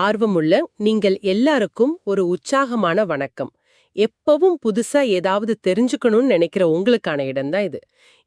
ஆர்வமுள்ள நீங்கள் எல்லாருக்கும் ஒரு உற்சாகமான வணக்கம். எப்பவும் புதுசா ஏதாவது தெரிஞ்சுக்கணும்னு நினைக்கிற உங்களுக்கான இடம்தான் இது.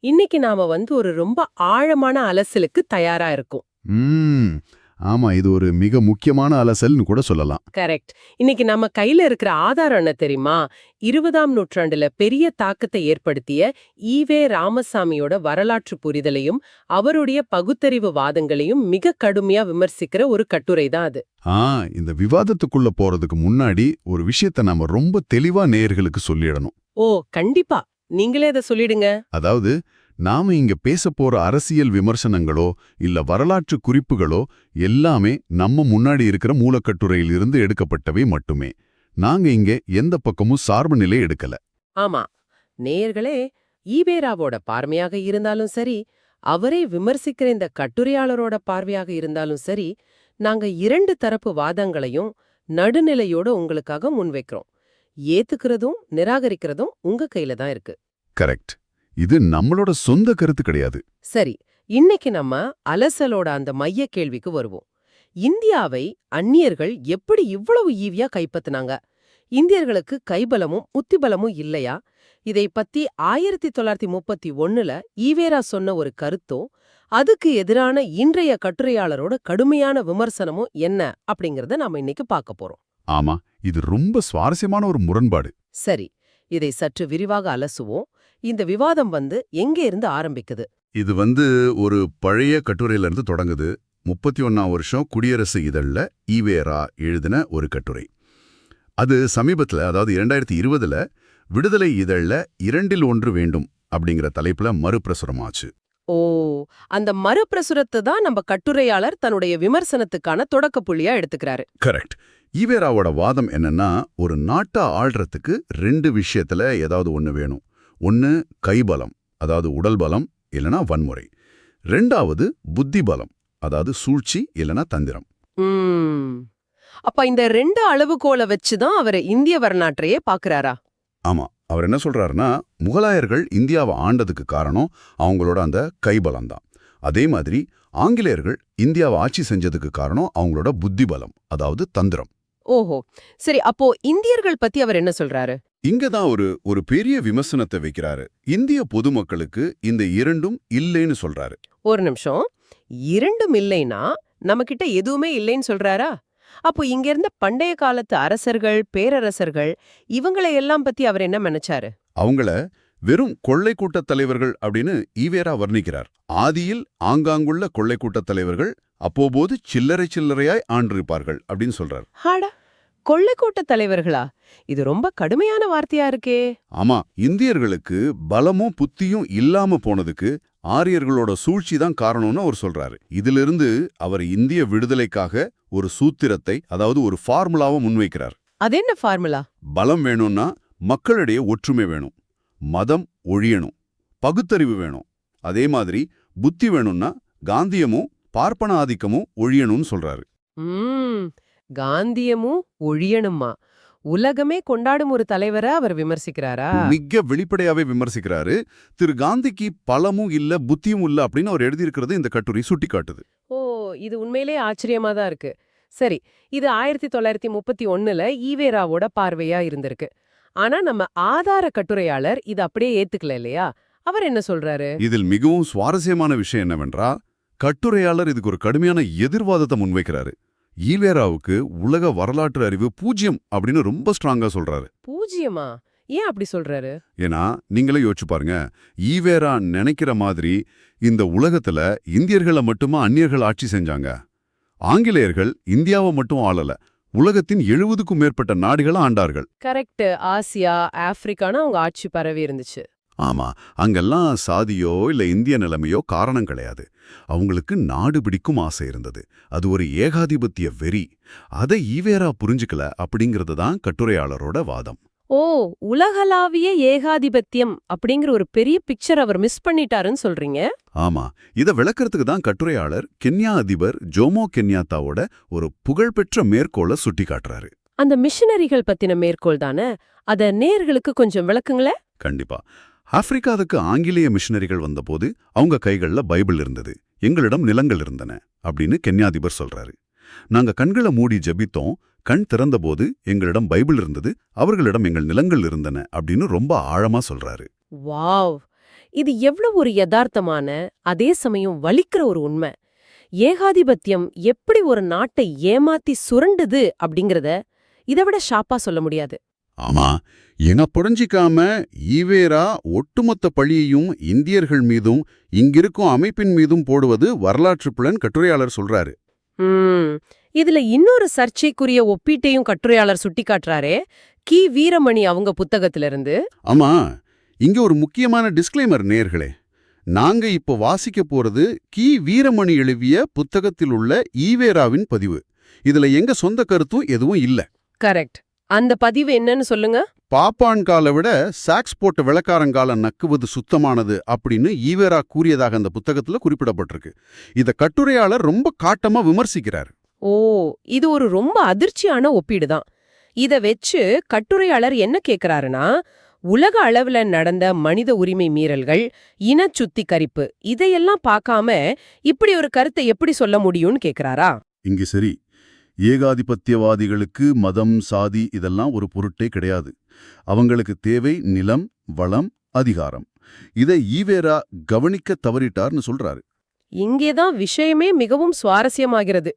இன்னைக்கு நாம ஒரு ரொம்ப ஆழமான அலசலுக்கு தயாரா இருக்கோம். ம் ஆமா, இது ஒரு மிக முக்கியமான அலசல்னு கூட சொல்லலாம். கரெக்ட். இன்னைக்கு நம்ம கையில இருக்கிற ஆதாரம் என்ன தெரியுமா? 20ஆம் நூற்றாண்டுல பெரிய தாக்கத்தை ஏற்படுத்திய ஈவே ராமசாமியோட வரலாற்று புரிதலையும் அவருடைய பகுத்தறிவு வாதங்களையும் மிக கடுமையா விமர்சிக்கிற ஒரு கட்டுரை தான் அது. ஆ இந்த விவாதத்துக்குள்ள போறதுக்கு முன்னாடி ஒரு விஷயத்த நாம ரொம்ப தெளிவா நேயர்களுக்கு சொல்லிடணும். ஓ கண்டிப்பா, நீங்களே அதை சொல்லிடுங்க. அதாவது, நாம இங்க பேச போற அரசியல் விமர்சனங்களோ இல்ல வரலாற்று குறிப்புகளோ எல்லாமே நம்ம முன்னாடி இருக்கிற மூலக்கட்டுரையில் இருந்து எடுக்கப்பட்டவை மட்டுமே. நாங்க இங்க எந்த பக்கமும் சார்பு நிலை எடுக்கல. ஆமா, நேயர்களே, ஈவேராவோட பார்வையாக இருந்தாலும் சரி, அவரே விமர்சிக்கிற இந்த கட்டுரையாளரோட பார்வையாக இருந்தாலும் சரி, நாங்க இரண்டு தரப்பு வாதங்களையும் நடுநிலையோட உங்களுக்காக முன்வைக்கிறோம். ஏத்துக்கிறதும் நிராகரிக்கிறதும் உங்க கையில தான் இருக்கு. கரெக்ட். இது நம்மளோட சொந்த கருத்து கிடையாது. சரி, இன்னைக்கு நம்ம அலசலோட அந்த மைய கேள்விக்கு வருவோம். இந்தியாவை அந்நியர்கள் எப்படி இவ்வளவு ஈவியா கைப்பற்றினாங்க? இந்தியர்களுக்கு கைபலமும் உத்திபலமும் இல்லையா? இதை பத்தி 1931ல ஈவேரா சொன்ன ஒரு கருத்தோ, அதுக்கு எதிரான இன்றைய கட்டுரையாளரோட கடுமையான விமர்சனமும் என்ன அப்படிங்கறத நாம இன்னைக்கு பார்க்க போறோம். ஆமா, இது ரொம்ப சுவாரஸ்யமான ஒரு முரண்பாடு. சரி, இதை சற்று விரிவாக அலசுவோம். இந்த விவாதம் எங்கே இருந்து ஆரம்பிக்குது? இது ஒரு பழைய கட்டுரையில இருந்து தொடங்குது. 31ஆம் வருஷம் குடியரசு இதழ்ல ஈவேரா எழுதின ஒரு கட்டுரை. அது சமீபத்துல, அதாவது 2020ல விடுதலை இதழ்ல 2ல் 1 வேண்டும் அப்படிங்கிற தலைப்புல மறுபிரசுரமாச்சு. ஓ, அந்த மறுபிரசுரத்தை தான் நம்ம கட்டுரையாளர் தன்னுடைய விமர்சனத்துக்கான தொடக்க புள்ளியா எடுத்துக்கிறாரு. கரெக்ட். ஈவேராவோட வாதம் என்னன்னா, ஒரு நாட்டை ஆள்றதுக்கு 2 விஷயத்துல ஏதாவது ஒண்ணு வேணும். ஒன்னு கைபலம், அதாவது உடல் பலம் இல்லனா வன்முறை. 2வது புத்தி பலம், அதாவது சூழ்ச்சி இல்லனா தந்திரம். அப்ப இந்த 2 அளவுகோலை வச்சுதான் அவர் இந்திய வரலாற்றையே பாக்குறாரா? ஆமா, அவர் என்ன சொல்றாருன்னா, முகலாயர்கள் இந்தியாவை ஆண்டதுக்கு காரணம் அவங்களோட அந்த கைபலம் தான். அதே மாதிரி ஆங்கிலேயர்கள் இந்தியாவை ஆட்சி செஞ்சதுக்கு காரணம் அவங்களோட புத்தி பலம், அதாவது தந்திரம். ஓஹோ, சரி, அப்போ இந்தியர்கள் பத்தி அவர் என்ன சொல்றாரு? இங்கதான் ஒரு பெரிய விமர்சனத்தை வைக்கிறாரு. இந்திய பொதுமக்களுக்கு இந்த 2ம் இல்லைன்னு சொல்றாரு. ஒரு நிமிஷம், 2ம் இல்லைன்னா நம்ம கிட்ட எதுவுமே இல்லைன்னு சொல்றாரா? அப்போ இங்க இருந்த பண்டைய காலத்து அரசர்கள், பேரரசர்கள், இவங்களை எல்லாம் பத்தி அவர் என்ன நினைச்சாரு? அவங்கள வெறும் கொள்ளை கூட்டத் தலைவர்கள் அப்படின்னு ஈவேரா வர்ணிக்கிறார். ஆதியில் ஆங்காங்குள்ள கொள்ளை கூட்டத் தலைவர்கள் அப்போது சில்லறை சில்லறையாய் ஆண்டிருப்பார்கள் அப்படின்னு சொல்றார். ஹாடா, கொள்ளை கூட்ட தலைவர்களா? இது ரொம்ப கடுமையான வார்த்தையா இருக்கே. ஆமா, இந்தியர்களுக்கு பலமும் புத்தியும் இல்லாம போனதுக்கு ஆரியர்களோட சூழ்ச்சி தான் காரணம்னு அவர் சொல்றாரு. இதிலிருந்து அவர் இந்திய விடுதலைக்காக ஒரு சூத்திரத்தை, அதாவது ஒரு ஃபார்முலாவை முன்வைக்கிறார். அது என்ன ஃபார்முலா? பலம் வேணும்னா மக்களிடையே ஒற்றுமை வேணும், மதம் ஒழியணும், பகுத்தறிவு வேணும். அதே மாதிரி புத்தி வேணும்னா காந்தியமும் பார்ப்பன ஆதிக்கமும் ஒழியணும்னு சொல்றாரு. காந்தியமும் ஒழியணுமா? உலகமே கொண்டாடும் ஒரு தலைவரை அவர் விமர்சிக்கிறாரா? மிக வெளிப்படையாவே விமர்சிக்கிறாரு. திரு காந்திக்கு பலமும் இல்ல புத்தியும் இல்ல அப்படின்னு அவர் எழுதியிருக்கிறது இந்த கட்டுரை சுட்டிக்காட்டுது. ஓ, இது உண்மையிலே ஆச்சரியமா தான் இருக்கு. சரி, இது 1931ல ஈவேராவோட பார்வையா இருந்திருக்கு. ஆனா நம்ம ஆதார கட்டுரையாளர் இது அப்படியே ஏத்துக்கல இல்லையா? அவர் என்ன சொல்றாரு? இதில் மிகவும் சுவாரஸ்யமான விஷயம் என்னவென்றா, கட்டுரையாளர் இதுக்கு ஒரு கடுமையான எதிர்வாதத்தை முன்வைக்கிறாரு. ஈவேராவுக்கு உலக வரலாற்று அறிவு 0 அப்படின்னு ரொம்ப ஸ்ட்ராங்கா சொல்றாரு. 0மா? ஏன் அப்படி சொல்றாரு? ஏன்னா, நீங்களே யோசிச்சு பாருங்க, ஈவேரா நினைக்கிற மாதிரி இந்த உலகத்துல இந்தியர்களை மட்டுமா அந்நியர்கள் ஆட்சி செஞ்சாங்க? ஆங்கிலேயர்கள் இந்தியாவை மட்டும் ஆளல, உலகத்தின் 70க்கும் மேற்பட்ட நாடுகளை ஆண்டார்கள். கரெக்ட். ஆசியா, ஆப்பிரிக்கான்னு அவங்க ஆட்சி பரவி இருந்துச்சு. ஆமா, அங்கெல்லாம் சாதியோ இல்ல இந்திய நிலைமையோ காரணம் கிடையாது. அவங்களுக்கு நாடு பிடிக்கும் ஆசை இருந்தது. அது ஒரு ஏகாதிபத்திய வெறி. அதை ஈவேரா புரிஞ்சுக்கல அப்படிங்கிறது தான் கட்டுரையாளரோட வாதம். ஓ, உலகளாவிய ஏகாதிபத்தியம் அப்படிங்கிற ஒரு பெரிய பிக்சர் அவர் மிஸ் பண்ணிட்டாருன்னு சொல்றீங்க? ஆமா, இதை விளக்கறதுக்கு தான் கட்டுரையாளர் கென்யா அதிபர் ஜோமோ கென்யாத்தாவோட ஒரு புகழ்பெற்ற மேற்கோளை சுட்டி காட்டுறாரு. அந்த மிஷனரிகள் பத்தின மேற்கோள் தானே? அத நேயர்களுக்கு கொஞ்சம் விளக்குங்களே. கண்டிப்பா. ஆப்பிரிக்காவுக்கு ஆங்கிலேய மிஷனரிகள் வந்தபோது அவங்க கைகள்ல பைபிள் இருந்தது, எங்களிடம் நிலங்கள் இருந்தன அப்படின்னு கென்யாதிபர் சொல்றாரு. நாங்க கண்களை மூடி ஜெபித்தோம், கண் திறந்தபோது எங்களிடம் பைபிள் இருந்தது, அவர்களிடம் எங்கள் நிலங்கள் இருந்தன அப்படின்னு ரொம்ப ஆழமா சொல்றாரு. வாவ்! இது எவ்வளவு ஒரு யதார்த்தமான, அதே சமயம் வலிக்கிற ஒரு உண்மை. ஏகாதிபத்தியம் எப்படி ஒரு நாட்டை ஏமாத்தி சுரண்டுது அப்படிங்கறத இதை விட ஷாப்பா சொல்ல முடியாது. ஆமா, எங்க புரிஞ்சிக்காம ஈவேரா ஒட்டுமொத்த பழியையும் இந்தியர்கள் மீதும் இங்கிருக்கும் அமைப்பின் மீதும் போடுவது வரலாற்று புலன் கட்டுரையாளர் சொல்றாரு. ம், இதுல இன்னொரு சர்ச்சைக்குரிய ஒப்பீட்டையும் கட்டுரையாளர் சுட்டிக்காட்டுறாரே, கி. வீரமணி அவங்க புத்தகத்திலிருந்து. ஆமா, இங்க ஒரு முக்கியமான டிஸ்க்ளைமர் நேயர்களே. நாங்க இப்போ வாசிக்க போறது கி. வீரமணி எழுதிய புத்தகத்தில் உள்ள ஈவேராவின் பதிவு. இதுல எங்க சொந்த கருத்தும் எதுவும் இல்ல. கரெக்ட். அந்த பதிவு என்னன்னு சொல்லுங்க. பாப்பான் காலை விட சாக்ஸ் போட்ட வெளக்காரங்கால நக்குவது சுத்தமானது அப்படின்னு ஈவேரா கூறியதாக அந்த புத்தகத்துல குறிப்பிடப்பட்டிருக்கு. இத கட்டுரையாளர் ரொம்ப காட்டமா விமர்சிக்கிறார். ஓ, இது ஒரு ரொம்ப அதிர்ச்சியான ஒப்பீடுதான். இத வெச்சு கட்டுரையாளர் என்ன கேக்குறாருன்னா, உலக அளவுல நடந்த மனித உரிமை மீறல்கள், இனச் சுத்திகரிப்பு இதையெல்லாம் பார்க்காம இப்படி ஒரு கருத்தை எப்படி சொல்ல முடியும்னு கேக்குறாரா? இங்க சரி, ஏகாதிபத்தியவாதிகளுக்கு மதம், சாதி இதெல்லாம் ஒரு பொருட்டே கிடையாது. அவங்களுக்கு தேவை நிலம், வளம், அதிகாரம். இதை ஈவேரா கவனிக்க தவறிட்டார்னு சொல்றாரு. இங்கேதான் விஷயமே மிகவும் சுவாரஸ்யமாகிறது.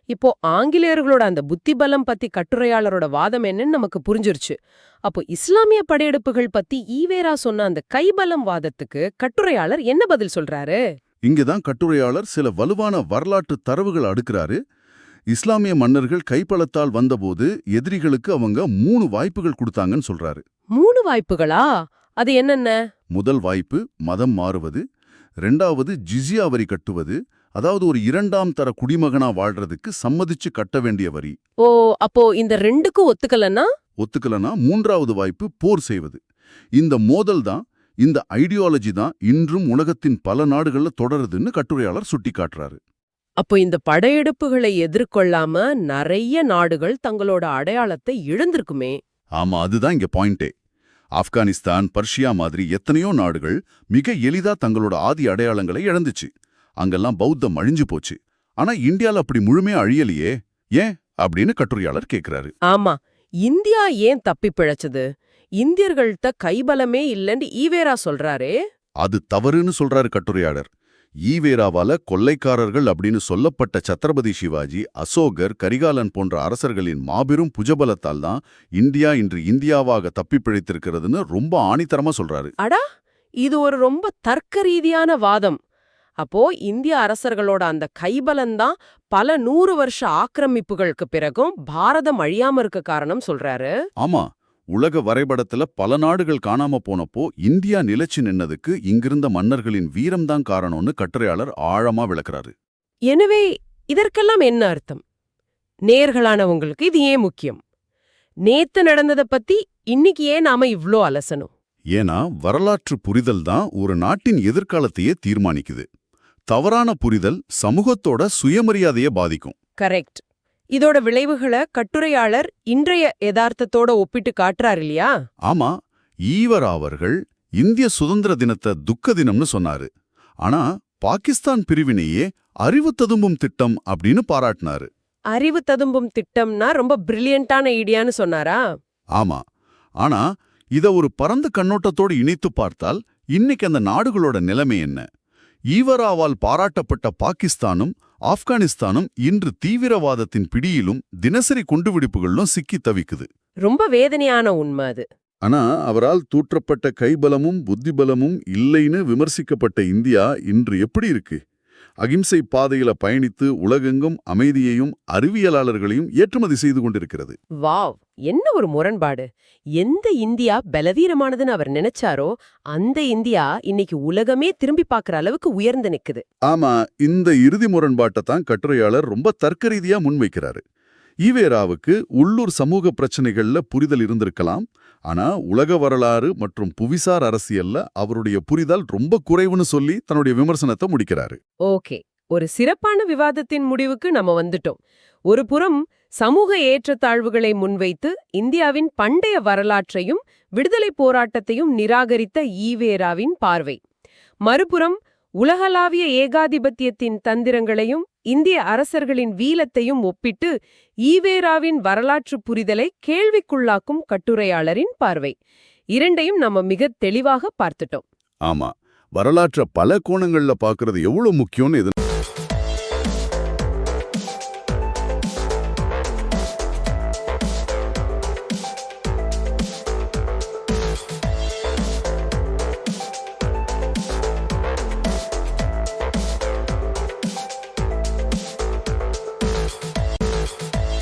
இப்போ ஆங்கிலேயர்களோட அந்த புத்திபலம் பத்தி கட்டுரையாளரோட வாதம் என்னன்னு நமக்கு புரிஞ்சிருச்சு. அப்போ இஸ்லாமிய படையெடுப்புகள் பத்தி ஈவேரா சொன்ன அந்த கைபலம் வாதத்துக்கு கட்டுரையாளர் என்ன பதில் சொல்றாரு? இங்கதான் கட்டுரையாளர் சில வலுவான வரலாற்று தரவுகள் அடுக்கிறாரு. இஸ்லாமிய மன்னர்கள் கைப்பலத்தால் வந்தபோது எதிரிகளுக்கு அவங்க 3 வாய்ப்புகள் கொடுத்தாங்கன்னு சொல்றாரு. 3 வாய்ப்புகளா? அது என்னென்ன? முதல் வாய்ப்பு மதம் மாறுவது, 2வது ஜிஸியா வரி கட்டுவது, அதாவது ஒரு 2ஆம் தர குடிமகனா வாழ்றதுக்கு சம்மதிச்சு கட்ட வேண்டிய வரி. ஓ, அப்போ இந்த 2க்கும் ஒத்துக்கலன்னா? ஒத்துக்கலனா 3வது வாய்ப்பு போர் செய்வது. இந்த மோதல் தான், இந்த ஐடியாலஜி தான் இன்றும் உலகத்தின் பல நாடுகள்ல தொடருதுன்னு கட்டுரையாளர் சுட்டிக்காட்டுறாரு. அப்போ இந்த படையெடுப்புகளை எதிர்கொள்ளாம நிறைய நாடுகள் தங்களோட அடையாளத்தை இழந்திருக்குமே. ஆமா, அதுதான் இங்க பாயிண்டே. ஆப்கானிஸ்தான், பர்ஷியா மாதிரி எத்தனையோ நாடுகள் மிக எளிதா தங்களோட ஆதி அடையாளங்களை இழந்துச்சு. அங்கெல்லாம் பௌத்தம் அழிஞ்சு போச்சு. ஆனா இந்தியால அப்படி முழுமையா அழியலையே, ஏன் அப்படின்னு கட்டுரையாளர் கேக்குறாரு. ஆமா, இந்தியா ஏன் தப்பி பிழைச்சது? இந்தியர்கள்ட்ட கைபலமே இல்லன்னு ஈவேரா சொல்றாரே. அது தவறுன்னு சொல்றாரு கட்டுரையாளர். ஈவேராவால கொள்ளைக்காரர்கள் அப்படின்னு சொல்லப்பட்ட சத்ரபதி சிவாஜி, அசோகர், கரிகாலன் போன்ற அரசர்களின் மாபெரும் புஜபலத்தால் தான் இந்தியா இன்று இந்தியாவாக தப்பி பிழைத்திருக்கிறதுன்னு ரொம்ப ஆணித்தரமா சொல்றாரு. அடா, இது ஒரு ரொம்ப தர்க்க ரீதியான வாதம். அப்போ இந்திய அரசர்களோட அந்த கைபலம்தான் பல 100 வருஷ ஆக்கிரமிப்புகளுக்கு பிறகும் பாரதம் அழியாம இருக்க காரணம் சொல்றாரு. ஆமா, உலக வரைபடத்துல பல நாடுகள் காணாம போனப்போ இந்தியா நிலைச்சு நின்னதுக்கு இங்கிருந்த மன்னர்களின் வீரம்தான் காரணம்னு கட்டுரையாளர் ஆழமா விளக்குறாரு. எனவே இதற்கெல்லாம் என்ன அர்த்தம்? நேர்களானவங்களுக்கு இது ஏன் முக்கியம்? நேத்து நடந்ததை பத்தி இன்னைக்கு ஏன் நாம இவ்ளோ அலசணும்? ஏன்னா வரலாற்று புரிதல் தான் ஒரு நாட்டின் எதிர்காலத்தையே தீர்மானிக்குது. தவறான புரிதல் சமூகத்தோட சுயமரியாதையை பாதிக்கும். கரெக்ட். இதோட விளைவுகளை கட்டுரையாளர் இன்றைய யதார்த்தத்தோட ஒப்பிட்டு காட்டுறாரு இல்லையா? ஆமா, ஈவரா அவர்கள் இந்திய சுதந்திர தினத்தை துக்க தினம்னு சொன்னாரு. ஆனா பாகிஸ்தான் பிரிவினையே அறிவு ததும்பும் திட்டம் அப்படின்னு பாராட்டினாரு. அறிவு ததும்பும் திட்டம்னா ரொம்ப பிரில்லியண்டான ஐடியான்னு சொன்னாரா? ஆமா, ஆனா இத ஒரு பரந்த கண்ணோட்டத்தோடு இணைத்து பார்த்தால் இன்னைக்கு அந்த நாடுகளோட நிலைமை என்ன? ஈவராவால் பாராட்டப்பட்ட பாகிஸ்தானும் ஆப்கானிஸ்தானும் இன்று தீவிரவாதத்தின் பிடியிலும் தினசரி குண்டுவெடிப்புகளிலும் சிக்கி தவிக்குது. ரொம்ப வேதனையான உண்மை அது. ஆனா அவரால் தூற்றப்பட்ட கைபலமும் புத்திபலமும் இல்லைன்னு விமர்சிக்கப்பட்ட இந்தியா இன்று எப்படி இருக்கு? அகிம்சை பாதையில பயணித்து உலகெங்கும் அமைதியையும் அறிவியலாளர்களையும் ஏற்றுமதி செய்து கொண்டிருக்கிறது. வாவ், என்ன ஒரு முரண்பாடு! எந்த இந்தியா பலவீனமானதுன்னு அவர் நினைச்சாரோ அந்த இந்தியா இன்னைக்கு உலகமே திரும்பி பார்க்கற அளவுக்கு உயர்ந்து நிக்குது. ஆமா, இந்த இறுதி முரண்பாட்டை தான் கட்டுரையாளர் ரொம்ப தர்க்க ரீதியா முன்வைக்கிறாரு. ஈவேராவுக்கு உள்ளூர் சமூக பிரச்சனைகள்ல புரிதல் இருந்திருக்கலாம். ஆனா உலக வரலாறு மற்றும் புவிசார் அரசியல்ல அவருடைய புரிதல் ரொம்ப குறைவுன்னு சொல்லி தன்னுடைய விமர்சனத்தை முடிக்கிறாரு. ஓகே, ஒரு சிறப்பான விவாதத்தின் முடிவுக்கு நம்ம வந்துட்டோம். ஒரு புறம் சமூக ஏற்றத்தாழ்வுகளை முன்வைத்து இந்தியாவின் பண்டைய வரலாற்றையும் விடுதலை போராட்டத்தையும் நிராகரித்த ஈவேராவின் பார்வை. மறுபுறம் உலகளாவிய ஏகாதிபத்தியத்தின் தந்திரங்களையும் இந்திய அரசர்களின் வீலத்தையும் ஒப்பிட்டு ஈவேராவின் வரலாற்று புரிதலை கேள்விக்குள்ளாக்கும் கட்டுரையாளரின் பார்வை. இரண்டையும் நம்ம மிக தெளிவாக பார்த்துட்டோம். ஆமா, வரலாற்றை பல கோணங்கள்ல பார்க்கறது எவ்வளவு முக்கியம்னு இது